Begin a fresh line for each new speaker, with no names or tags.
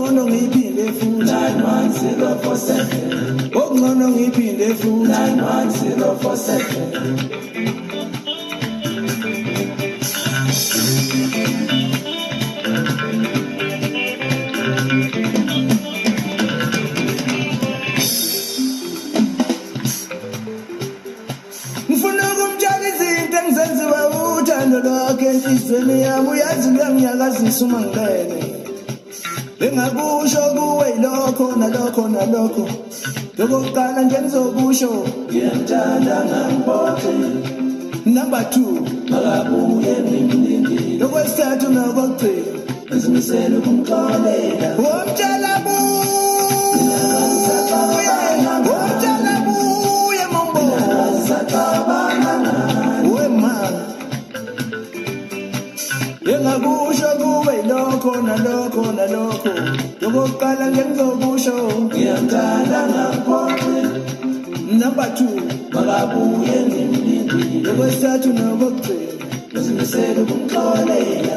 okungcono ngiphinde futhi 91047 okungcono ngiphinde futhi 91047 enhlizweni yami uyazi kuyanginyakazisa uma ngilele bengakusho kuwe yilokho nalokho nalokho lokokuqala nje ngizokusho ngiyamthanda ngangibophe number 2 makabuye ngimlindile lokwesithathu nokokugcina ngizimisele ukumxolela womtshela womtshela buye mambona wema Yengakusho kuwe lokho nalokho nalokho lokokuqala ngizokusho ngiyamthanda ngakhohle number 2 makabuye ngimlindile lokwesithathu nokokugcina ngizimisele ukumxolela